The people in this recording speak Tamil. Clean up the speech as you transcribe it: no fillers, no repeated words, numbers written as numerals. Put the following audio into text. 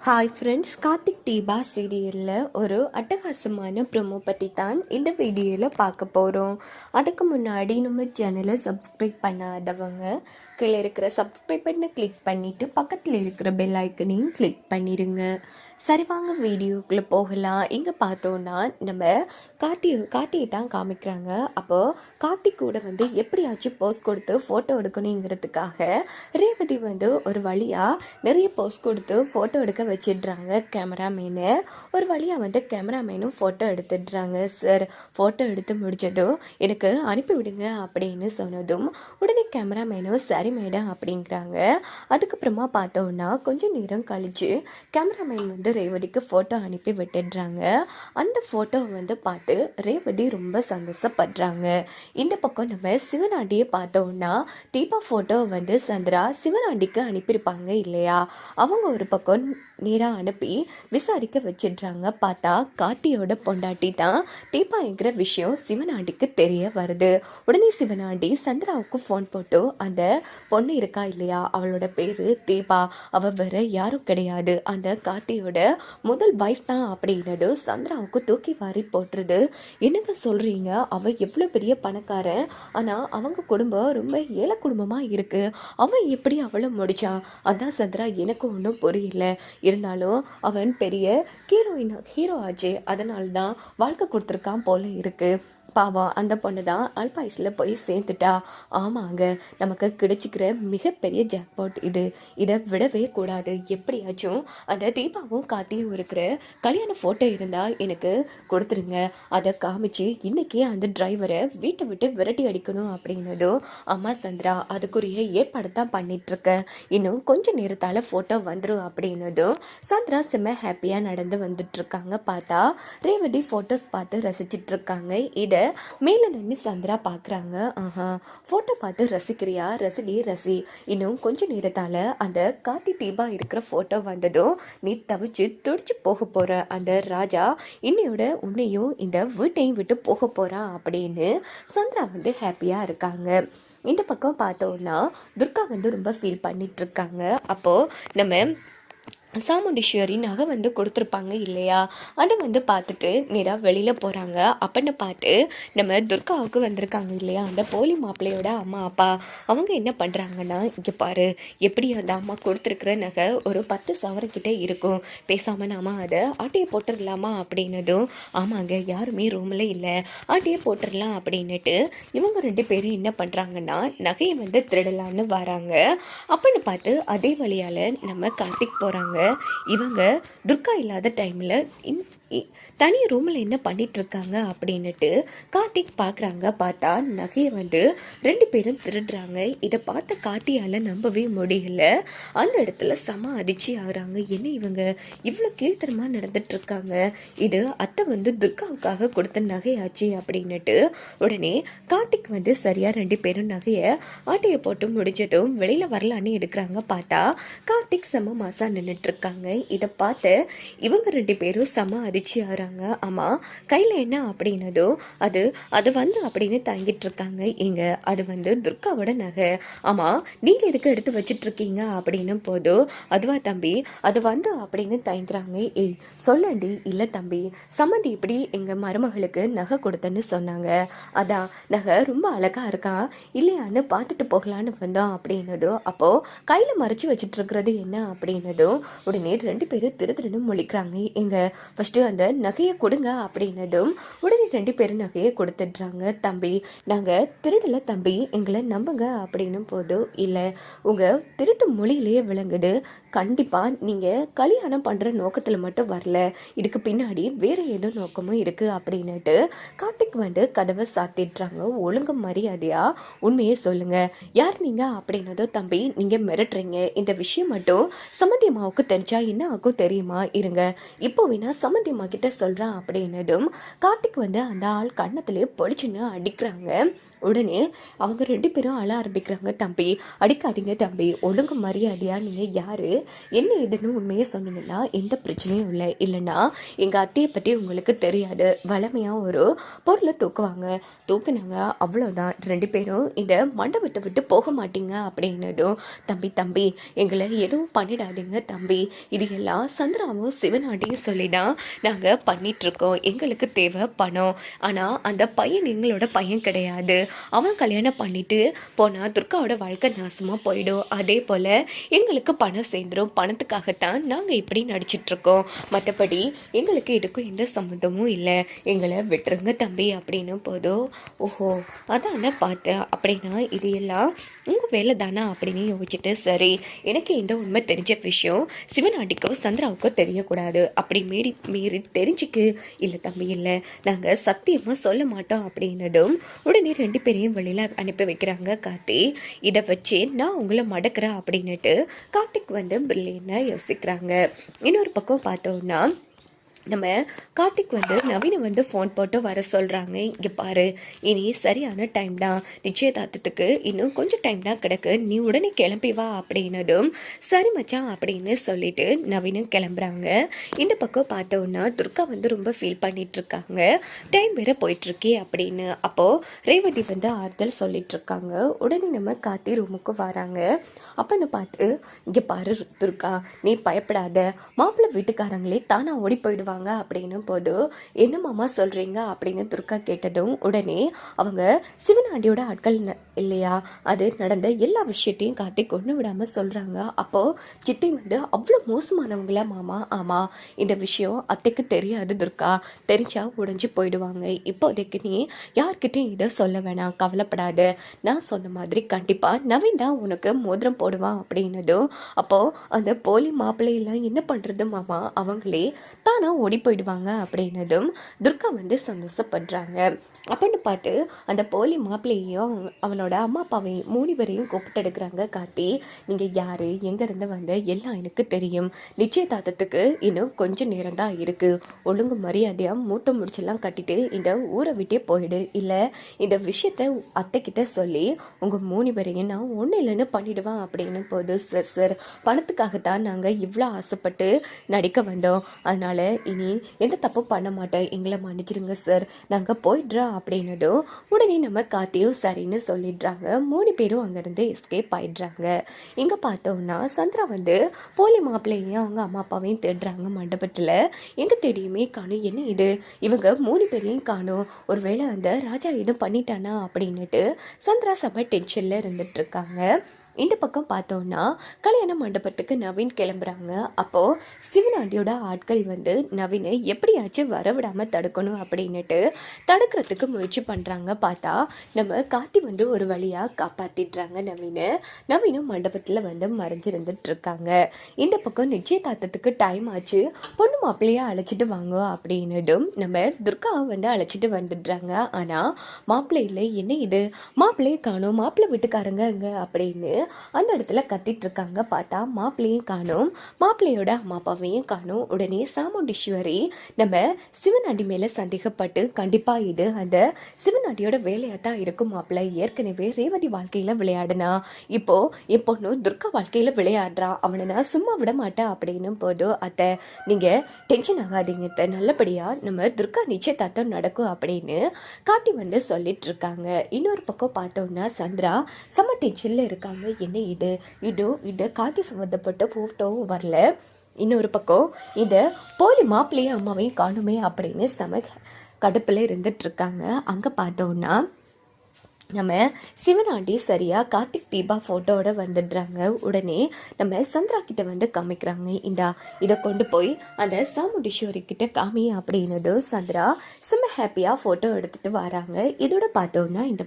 ஹாய் ஃப்ரெண்ட்ஸ், கார்த்திக் தீபா சீரியலில் ஒரு அட்டகாசமான ப்ரோமோ பற்றி தான் இந்த வீடியோவில் பார்க்க போகிறோம். அதுக்கு முன்னாடி நம்ம சேனலை சப்ஸ்கிரைப் பண்ணாதவங்க கீழே இருக்கிற சப்ஸ்கிரைப் பண்ண கிளிக் பண்ணிவிட்டு பக்கத்தில் இருக்கிற பெல் ஐக்கனையும் கிளிக் பண்ணிடுங்க. சரி, வாங்க வீடியோக்குள்ளே போகலாம். இங்கே பார்த்தோன்னா நம்ம கார்த்தியை தான் காமிக்கிறாங்க. அப்போது கார்த்திக் கூட எப்படியாச்சும் போஸ்ட் கொடுத்து ஃபோட்டோ எடுக்கணுங்கிறதுக்காக ரேவதி ஒரு வழியாக நிறைய போஸ்ட் கொடுத்து ஃபோட்டோ எடுக்க வச்சிடுறாங்க கேமராமேனு. ஒரு வழியாக கேமராமேனும் ஃபோட்டோ எடுத்துடுறாங்க. சார், ஃபோட்டோ எடுத்து முடித்ததும் எனக்கு அனுப்பிவிடுங்க அப்படின்னு சொன்னதும் உடனே கேமராமேனும் சரி மேடம் அப்படிங்கிறாங்க. அதுக்கப்புறமா பார்த்தோன்னா கொஞ்சம் நேரம் கழித்து கேமராமேன் ரேவதிக்கு ஃபோட்டோ அனுப்பி விட்டுடுறாங்க. அந்த ஃபோட்டோ பார்த்து ரேவதி ரொம்ப சந்தோஷப்படுறாங்க. இந்த பக்கம் நம்ம சிவனாண்டியை பார்த்தோன்னா தீபா ஃபோட்டோ சந்திரா சிவனாண்டிக்கு அனுப்பியிருப்பாங்க இல்லையா, அவங்க ஒரு பக்கம் நேராக அனுப்பி விசாரிக்க வச்சிடுறாங்க. பார்த்தா கார்த்தியோட பொண்டாட்டி தான் தீபாங்கிற விஷயம் சிவனாண்டிக்கு தெரிய வருது. உடனே சிவனாண்டி சந்திராவுக்கு ஃபோன் போட்டு அந்த பொண்ணு இருக்கா இல்லையா, அவளோட பேரு தீபா, அவள் வேற யாரும் கிடையாது, அந்த கார்த்தியோட முதல் வைஃப் தான் அப்படின்னது சந்திராவுக்கு தூக்கி வாரி போட்டுருது. என்னங்க சொல்றீங்க, அவள் எவ்வளோ பெரிய பணக்காரன், ஆனால் அவங்க குடும்பம் ரொம்ப ஏழை குடும்பமாக இருக்கு, அவன் எப்படி அவளை முடிச்சான்? அதான் சந்திரா எனக்கு ஒன்றும் புரியல. இருந்தாலும் அவன் பெரிய ஹீரோ ஆச்சு, அதனால தான் வாழ்க்கை கொடுத்துருக்கான் போல இருக்கு. பாவம், அந்த பொண்ணு தான் அல்பாயுஸில் போய் சேர்ந்துட்டா. ஆமாங்க, நமக்கு கிடைச்சிக்கிற மிகப்பெரிய ஜாக்பாட் இது, இதை விடவே கூடாது. எப்படியாச்சும் அந்த தீபாவும் கார்த்தியும் இருக்கிற கல்யாண ஃபோட்டோ இருந்தால் எனக்கு கொடுத்துருங்க, அதை காமிச்சு இன்னைக்கு அந்த டிரைவரை வீட்டை விட்டு விரட்டி அடிக்கணும் அப்படின்னதும் அம்மா சந்திரா அதுக்குரிய ஏற்பாடு தான் பண்ணிகிட்ருக்கேன், இன்னும் கொஞ்சம் நேரத்தால் ஃபோட்டோ வந்துடும் அப்படின்னதும் சந்திரா செம்ம ஹாப்பியாக நடந்து வந்துட்டுருக்காங்க. பார்த்தா ரேவதி ஃபோட்டோஸ் பார்த்து ரசிச்சிட்ருக்காங்க. இதை மேலே நின்று சந்திரா பார்க்குறாங்க. ஃபோட்டோ பார்த்து ரசிக்கிறியா, ரசி, இன்னும் கொஞ்சம் நேரத்தால் அந்த கார்த்தி தீபா இருக்கிற ஃபோட்டோ வந்ததும் நீ தவிச்சு துடிச்சு போக போகிற அந்த ராஜா இன்னையோட உன்னையும் இந்த வீட்டையும் விட்டு போக போகிறான் அப்படின்னு சந்திரா ஹாப்பியாக இருக்காங்க. இந்த பக்கம் பார்த்தோன்னா துர்கா ரொம்ப ஃபீல் பண்ணிகிட்ருக்காங்க. அப்போது நம்ம சாமுண்டீஸ்வரி நகை கொடுத்துருப்பாங்க இல்லையா, அதை பார்த்துட்டு நேராக வெளியில் போகிறாங்க. அப்படின்னு பார்த்து நம்ம துர்காவுக்கு வந்திருக்காங்க இல்லையா அந்த போலி மாப்பிள்ளையோட அம்மா அப்பா, அவங்க என்ன பண்ணுறாங்கன்னா, இங்கே பாரு, எப்படி அந்த அம்மா கொடுத்துருக்குற நகை ஒரு 10 சவரக்கிட்ட இருக்கும், பேசாமல் நாம அதை ஆட்டையை போட்டுடலாமா அப்படின்னதும் ஆமாங்க, யாருமே ரூமில் இல்லை, ஆட்டையை போட்டுடலாம் அப்படின்னுட்டு இவங்க 2 பேரும் என்ன பண்ணுறாங்கன்னா நகையை திருடலான்னு வராங்க. அப்படின்னு பார்த்து அதே வழியால் நம்ம கார்த்திக் போகிறாங்க. இவங்க துர்கா இல்லாத டைமில் தனி ரூமில் என்ன பண்ணிகிட்ருக்காங்க அப்படின்னுட்டு கார்த்திக் பார்க்குறாங்க. பார்த்தா நகையை 2 பேரும் திருடுறாங்க. இதை பார்த்த கார்த்தியால் நம்பவே முடியல. அந்த இடத்துல செம அதிர்ச்சி ஆகுறாங்க. என்ன இவங்க இவ்வளோ கீழ்த்தரமாக நடந்துட்டுருக்காங்க, இது அத்தை துர்காவுக்காக கொடுத்த நகையாச்சு அப்படின்னுட்டு உடனே கார்த்திக் சரியாக 2 பேரும் நகையை ஆட்டையை போட்டு முடிஞ்சதும் வெளியில் வரலான்னு எடுக்கிறாங்க. பார்த்தா கார்த்திக் செம மாசா நின்றுட்டுருக்காங்க. இதை பார்த்து இவங்க 2 பேரும் செம அதிர்ச்சி ஆகுறாங்க. ஆமாம், கையில் என்ன அப்படின்னதோ அது அப்படின்னு தங்கிட்டு இருக்காங்க. இங்க அது துர்காவோட நகை. ஆமாம், நீங்கள் எதுக்கு எடுத்து வச்சிட்டு இருக்கீங்க அப்படின்னு போதும் அதுவா தம்பி, அது அப்படின்னு தயங்குறாங்க. ஏய் சொல்லண்டி. இல்லை தம்பி, சம்மந்தி இப்படி எங்கள் மருமகளுக்கு நகை கொடுத்தேன்னு சொன்னாங்க, அதான் நகை ரொம்ப அழகா இருக்கான் இல்லையான்னு பார்த்துட்டு போகலான்னு வந்தோம் அப்படின்னதும் அப்போது கையில் மறைச்சி வச்சிட்டு இருக்கிறது என்ன அப்படின்னதும் உடனே 2 பேரும் திருன்னு முழிக்கிறாங்க. எங்க ஃபஸ்ட்டு அந்த நகையை கொடுங்க அப்படின்னதும் உடனே 2 பேரும் நகையை கொடுத்துட்றாங்க. தம்பி, நாங்கள் திருடல தம்பி, எங்களை நம்புங்க அப்படின்னும் போதும் இல்லை, உங்கள் திருட்டு மொழியிலேயே விளங்குது, கண்டிப்பாக நீங்கள் கல்யாணம் பண்ணுற நோக்கத்தில் மட்டும் வரல, இதுக்கு பின்னாடி வேறு ஏதோ நோக்கமும் இருக்குது அப்படின்னுட்டு கார்த்திக் கதவை சாத்திடுறாங்க. ஒழுங்கு மரியாதையாக உண்மையே சொல்லுங்கள், யார் நீங்கள் அப்படின்னதோ தம்பி, நீங்கள் மிரட்டுறீங்க, இந்த விஷயம் மட்டும் சம்மந்தி அம்மாவுக்கு தெரிஞ்சா என்ன ஆகும் தெரியுமா, இருங்க இப்போ வேணா சம்மந்தி அம்மா கிட்ட சொல்கிறான் அப்படின்னதும் கார்த்திக் அந்த ஆள் கண்ணத்திலே பொழிச்சுன்னு அடிக்கிறாங்க. உடனே அவங்க 2 பேரும் அழ ஆரம்பிக்கிறாங்க. தம்பி அடிக்காதீங்க தம்பி, ஒழுங்கு மரியாதையா நீங்கள் யார் என்ன ஏதுன்னு உண்மையை சொன்னீங்கன்னா எந்த பிரச்சனையும் இல்லை, இல்லைன்னா எங்கள் அத்தையை பற்றி உங்களுக்கு தெரியாது, வளமையாக ஒரு பொருளை தூக்குனாங்க அவ்வளோதான், 2 பேரும் இந்த மண்டபத்தை விட்டு போக மாட்டீங்க அப்படின்னதும் தம்பி தம்பி எங்களை எதுவும் பண்ணிடாதீங்க தம்பி, இது எல்லாம் சந்திராவும் சிவனாண்டியும் சொல்லி தான் நாங்கள் பண்ணிகிட்ருக்கோம், எங்களுக்கு தேவை பணம், ஆனால் அந்த பையன் எங்களோட பையன் கிடையாது, அவன் கல்யாணம் பண்ணிட்டு போனால் துர்காவோட வாழ்க்கை நாசமாக போயிடும், அதே போல் எங்களுக்கு பணம் சேர்ந்துடும், பணத்துக்காகத்தான் நாங்கள் இப்படி நடிச்சிட்ருக்கோம், மற்றபடி எங்களுக்கு இதுக்கும் எந்த சம்மந்தமும் இல்லை, எங்களை விட்டுருங்க தம்பி அப்படின்னு போதும். ஓஹோ அதானே பார்த்தேன், அப்படின்னா இது எல்லாம் உங்கள் வேலை தானா அப்படின்னு யோசிச்சுட்டு, சரி எனக்கு இந்த உண்மை தெரிஞ்ச விஷயம் சிவனாண்டிக்கோ சந்திராவுக்கோ தெரியக்கூடாது, அப்படி மீறி தெரிஞ்சுக்கு, இல்லை தம்பி இல்லை நாங்கள் சத்தியமாக சொல்ல மாட்டோம் அப்படின்னதும் உடனே 2 பேரையும் வெளியில் அனுப்பி வைக்கிறாங்க கார்த்தி. இதை வச்சு நான் உங்களை மடக்கிறேன் அப்படின்னுட்டு கார்த்திக் வந்து பிரில்லியனாக யோசிக்கிறாங்க. இன்னொரு பக்கம் பார்த்தோன்னா நம்ம கார்த்திக் வந்து நவீனை வந்து ஃபோன் போட்டு வர சொல்கிறாங்க. இங்கே பாரு இனி சரியான டைம் தான், நிச்சயதார்த்தத்துக்கு இன்னும் கொஞ்சம் டைம் தான் கிடக்கு, நீ உடனே கிளம்பி வா அப்படின்னதும் சரி மச்சான் அப்படின்னு சொல்லிட்டு நவீனும் கிளம்புறாங்க. இந்த பக்கம் பார்த்தோன்னா துர்கா வந்து ரொம்ப ஃபீல் பண்ணிகிட்ருக்காங்க, டைம் வேறு போயிட்டுருக்கே அப்படின்னு. அப்போது ரேவதி வந்து ஆறுதல் சொல்லிகிட்ருக்காங்க. உடனே நம்ம கார்த்தி ரூமுக்கு வராங்க. அப்போன்னு பார்த்து இங்கே பாரு துர்கா நீ பயப்படாத, மாப்பிள்ளை வீட்டுக்காரங்களே தானா ஓடி போயிடுவாங்க அப்படின்னு போது என்ன மாமா சொல்றீங்க அப்படின்னு துர்கா கேட்டதும் உடனே அவங்க சிவனாண்டியோட ஆட்கள் இல்லையா, அது நடந்த எல்லா விஷயத்தையும் காத்தி கொண்டு விடாம சொல்றாங்க. அப்போ சித்தி வந்து அவ்வளோ மோசமானவங்களா மாமா, ஆமா இந்த விஷயம் அத்தைக்கு தெரியாது துர்கா, தெரிஞ்சா உடைஞ்சு போயிடுவாங்க, இப்போதைக்கு நீ யார்கிட்டையும் இதை சொல்ல வேணாம், கவலைப்படாத, நான் சொன்ன மாதிரி கண்டிப்பா நவீன் தான் உனக்கு மோதிரம் போடுவான் அப்படின்னதும் அப்போ அந்த போலி மாப்பிள்ளையெல்லாம் என்ன பண்றது மாமா, அவங்களே தானா ஓடி போயிடுவாங்க அப்படின்னதும் துர்கா வந்து சந்தோஷப்படுறாங்க. அப்படின்னு பார்த்து அந்த போலி மாப்பிள்ளையும் அவனோட அம்மா அப்பாவையும் 3 பேரையும் கூப்பிட்டு எடுக்கிறாங்க. கார்த்தி நீங்கள் யார் எங்கேருந்து வந்த எல்லாம் எனக்கு தெரியும், நிச்சயதார்த்தத்துக்கு இன்னும் கொஞ்சம் நேரம் தான் இருக்குது, ஒழுங்கு மரியாதையாக மூட்டை முடிச்செல்லாம் கட்டிட்டு இந்த ஊரை விட்டே போயிடு, இல்லை இந்த விஷயத்த அத்தைக்கிட்ட சொல்லி உங்கள் 3 பேரையும் நான் ஒன்றும் இல்லைன்னு பண்ணிடுவேன் அப்படின்னு போது. சார் பணத்துக்காகத்தான் நாங்கள் இவ்வளோ ஆசைப்பட்டு நடிக்க வந்தோம், அதனால் இனி எந்த தப்பும் பண்ண மாட்டேன், எங்களை மன்னிச்சிடுங்க சார், நாங்கள் போயிடுறோம் அப்படின்னதும் உடனே நம்ம கார்த்தியும் சரின்னு சொல்லிடுறாங்க. 3 பேரும் அங்கேருந்து எஸ்கேப் ஆயிடுறாங்க. இங்கே பார்த்தோம்னா சந்திரா வந்து போலி மாப்பிள்ளையும் அவங்க அம்மா அப்பாவையும் தேடுறாங்க மண்டபத்தில். எங்கே தேடியுமே காணும், என்ன இது இவங்க 3 பேரையும் காணும், ஒருவேளை அந்த ராஜா எதுவும் பண்ணிட்டானா அப்படின்னுட்டு சந்திரா செம்ம டென்ஷனில் இருந்துட்டு இருக்காங்க. இந்த பக்கம் பார்த்தோன்னா கல்யாண மண்டபத்துக்கு நவீன் கிளம்புறாங்க. அப்போது சிவனாண்டியோட ஆட்கள் வந்து நவீனை எப்படியாச்சும் வரவிடாமல் தடுக்கணும் அப்படின்னுட்டு தடுக்கிறதுக்கு முயற்சி பண்ணுறாங்க. பார்த்தா நம்ம கார்த்தி வந்து ஒரு வழியாக காப்பாற்றிடுறாங்க நவீனும் மண்டபத்தில் வந்து மறைஞ்சிருந்துட்டு இருக்காங்க. இந்த பக்கம் நிச்சயதார்த்தத்துக்கு டைம் ஆச்சு, பொண்ணு மாப்பிள்ளையாக அழைச்சிட்டு வாங்க அப்படின்னதும் நம்ம துர்காவை வந்து அழைச்சிட்டு வந்துடுறாங்க. ஆனால் மாப்பிள்ளையில் என்ன இது மாப்பிள்ளையை காணும், மாப்பிள்ளை வீட்டுக்காரங்க அங்கே அப்படின்னு அந்த இடத்துல கத்திட்டு இருக்காங்க. பார்த்தா மாப்பிள்ளையும் காணும், மாப்பிள்ளையோட அம்மா அப்பாவையும் காணும். உடனே சாமுண்டீஸ்வரி நம்ம சிவனாண்டி மேல சந்தேகப்பட்டு கண்டிப்பா இது அந்த சிவனாண்டியோட வேலையா தான் இருக்கும், மாப்பிள்ளை ஏற்கனவே ரேவதி வாழ்க்கையில விளையாடுனா, இப்போ என் பொண்ணு துர்கா வாழ்க்கையில விளையாடுறா, அவனை நான் சும்மா விட மாட்டேன் அப்படின்னு போதும். அத்தை நீங்க டென்ஷன் ஆகாதீங்க, நல்லபடியா நம்ம துர்கா நிச்சயதார்த்தம் நடக்கும் அப்படின்னு காட்டி வந்து சொல்லிட்டு இருக்காங்க. இன்னொரு பக்கம் பார்த்தோம்னா சந்திரா செம்ம டென்ஷன்ல இருக்காங்க. என்ன இது கார்த்தி சம்மந்தப்பட்ட ஃபோட்டோவும் வரல, இன்னொரு பக்கம் இந்த போலி மாப்பிள்ளையும் அம்மாவையும் காணுமே அப்படின்னு செம கடுப்பில் இருந்துட்டு இருக்காங்க. அங்கே பார்த்தோன்னா நம்ம சிவனாண்டி சரியாக கார்த்திக் தீபா ஃபோட்டோவோட வந்துடுறாங்க. உடனே நம்ம சந்திரா கிட்ட வந்து காமிக்கிறாங்க, இதை கொண்டு போய் அந்த சாமுண்டீஸ்வரி கிட்ட காமி அப்படின்னதும் சந்திரா செம்ம ஹாப்பியாக ஃபோட்டோ எடுத்துகிட்டு வராங்க. இதோட பார்த்தோன்னா இந்த